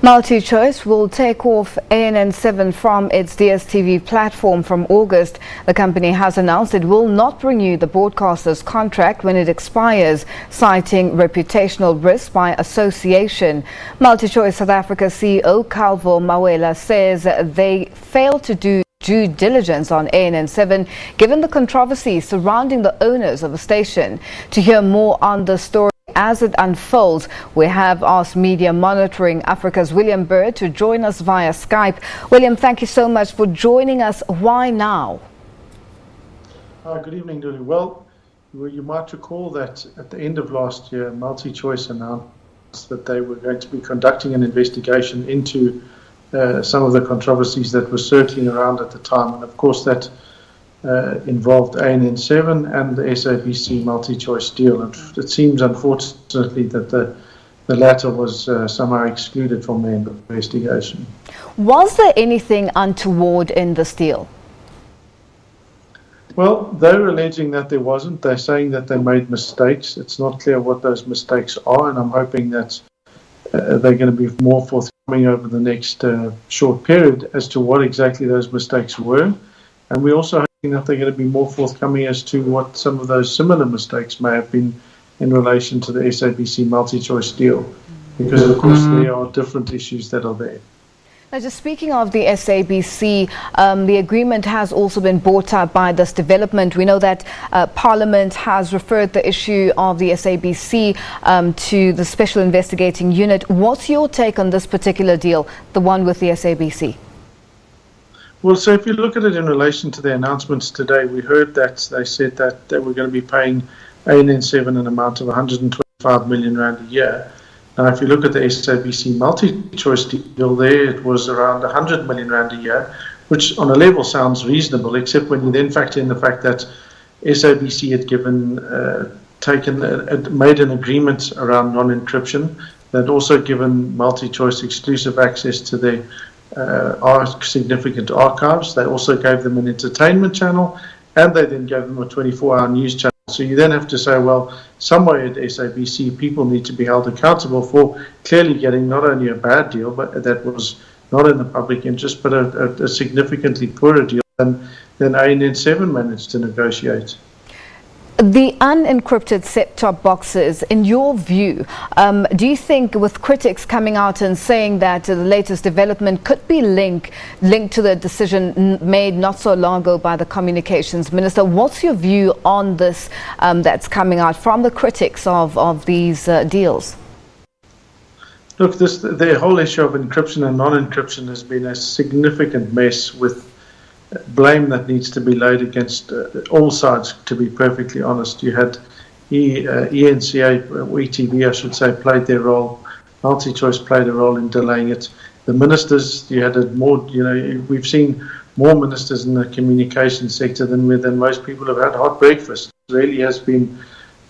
Multichoice will take off ANN7 from its DSTV platform from August. The company has announced it will not renew the broadcaster's contract when it expires, citing reputational risk by association. Multichoice South Africa CEO Calvo Mawela says they failed to do due diligence on ANN7 given the controversies surrounding the owners of the station. To hear more on the story as it unfolds, we have asked Media Monitoring Africa's William Bird to join us via Skype. William, thank you so much for joining us. Why now? Good evening, Lulu. Well, you might recall that at the end of last year, Multichoice announced that they were going to be conducting an investigation into some of the controversies that were circling around at the time. And of course, that involved ANN7 and the SABC Multichoice deal. And it seems, unfortunately, that the latter was somehow excluded from the investigation. Was there anything untoward in this deal? Well, they're alleging that there wasn't. They're saying that they made mistakes. It's not clear what those mistakes are, and I'm hoping that they're going to be more forthcoming over the next short period as to what exactly those mistakes were. And we also hoping that they're going to be more forthcoming as to what some of those similar mistakes may have been in relation to the SABC Multichoice deal, because of course there are different issues that are there. Now, just speaking of the SABC, the agreement has also been brought up by this development. We know that Parliament has referred the issue of the SABC to the Special Investigating Unit. What's your take on this particular deal, the one with the SABC? Well, so if you look at it in relation to the announcements today, we heard that they said that they were going to be paying ANN7 an amount of 125 million rand a year. Now, if you look at the SABC Multichoice deal there, it was around 100 million rand a year, which on a level sounds reasonable, except when you then factor in the fact that SABC had made an agreement around non-encryption, that also given Multichoice exclusive access to their significant archives. They also gave them an entertainment channel, and they then gave them a 24-hour news channel. So you then have to say, well, somewhere at SABC, people need to be held accountable for clearly getting not only a bad deal, but that was not in the public interest, but a significantly poorer deal than ANN7 managed to negotiate. The unencrypted set-top boxes, in your view, do you think, with critics coming out and saying that the latest development could be linked to the decision made not so long ago by the Communications Minister, what's your view on this that's coming out from the critics of these deals? Look, the whole issue of encryption and non-encryption has been a significant mess, with blame that needs to be laid against all sides, to be perfectly honest. You had ENCA, or ETV I should say, played their role. Multichoice played a role in delaying it. The ministers, you had we've seen more ministers in the communication sector than most people have had hot breakfast. It really has been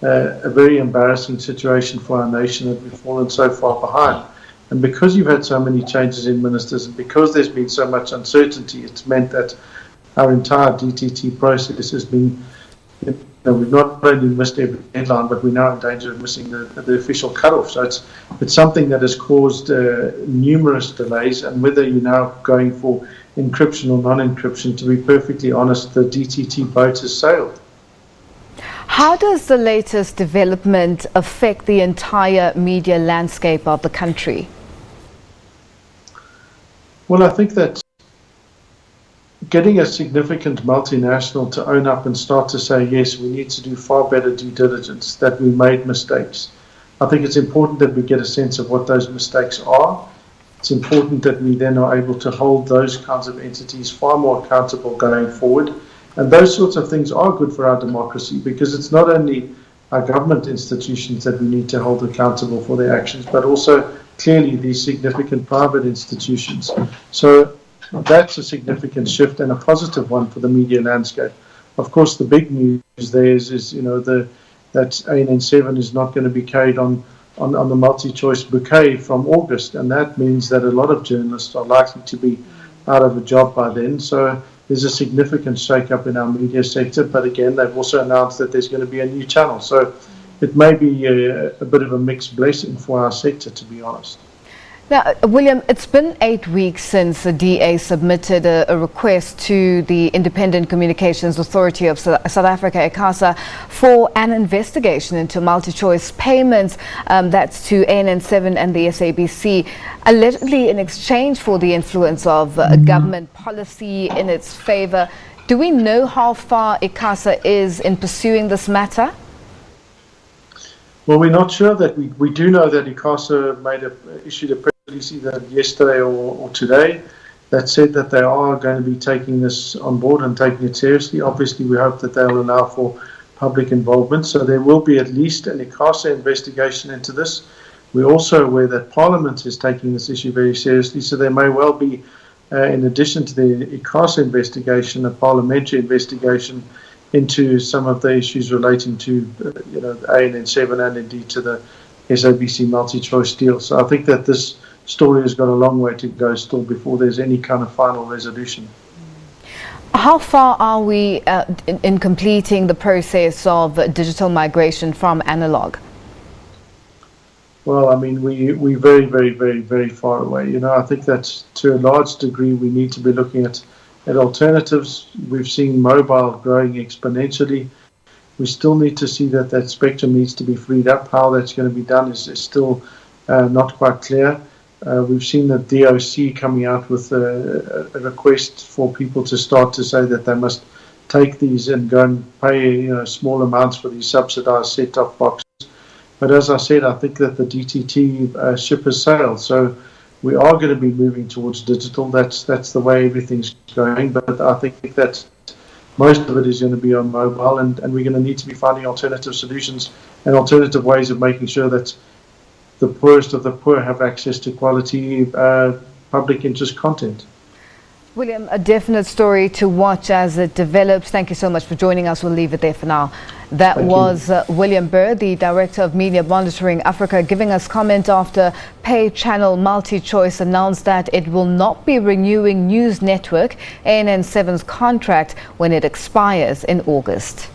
a very embarrassing situation for our nation that we've fallen so far behind. And because you've had so many changes in ministers, and because there's been so much uncertainty, it's meant that our entire DTT process has been, we've not only missed every deadline, but we're now in danger of missing the official cutoff. So it's something that has caused numerous delays. And whether you're now going for encryption or non-encryption, to be perfectly honest, the DTT boat has sailed. How does the latest development affect the entire media landscape of the country? Well, I think that getting a significant multinational to own up and start to say, yes, we need to do far better due diligence, that we made mistakes. I think it's important that we get a sense of what those mistakes are. It's important that we then are able to hold those kinds of entities far more accountable going forward. And those sorts of things are good for our democracy, because it's not only our government institutions that we need to hold accountable for their actions, but also clearly these significant private institutions. So that's a significant shift and a positive one for the media landscape. Of course, the big news there is that ANN7 is not going to be carried on the Multichoice bouquet from August, and that means that a lot of journalists are likely to be out of a job by then. So there's a significant shake-up in our media sector, but again, they've also announced that there's going to be a new channel. So it may be a bit of a mixed blessing for our sector, to be honest. Now, William, it's been 8 weeks since the DA submitted a request to the Independent Communications Authority of South Africa, ICASA, for an investigation into multi-choice payments. That's to ANN7 and the SABC, allegedly in exchange for the influence of government policy in its favor. Do we know how far ICASA is in pursuing this matter? Well, we're not sure that. We do know that ICASA issued a press release either yesterday or today that said that they are going to be taking this on board and taking it seriously. Obviously, we hope that they'll allow for public involvement. So there will be at least an ICASA investigation into this. We're also aware that Parliament is taking this issue very seriously. So there may well be, in addition to the ICASA investigation, a parliamentary investigation into some of the issues relating to, ANN7 and indeed to the SABC multi-choice deal. So I think that this story has got a long way to go still before there's any kind of final resolution. How far are we in completing the process of digital migration from analog? Well, I mean, we're very, very, very, very far away. I think that to a large degree we need to be looking at alternatives. We've seen mobile growing exponentially. We still need to see that spectrum needs to be freed up. How that's going to be done is still not quite clear. We've seen the DOC coming out with a request for people to start to say that they must take these and go and pay small amounts for these subsidized set-top boxes. But as I said, I think that the DTT ship has sailed. So we are going to be moving towards digital. That's the way everything's going. But I think that most of it is going to be on mobile, and we're going to need to be finding alternative solutions and alternative ways of making sure that the poorest of the poor have access to quality public interest content. William, a definite story to watch as it develops. Thank you so much for joining us. We'll leave it there for now. That was William Burr, the Director of Media Monitoring Africa, giving us comment after pay channel MultiChoice announced that it will not be renewing news network ANN7's contract when it expires in August.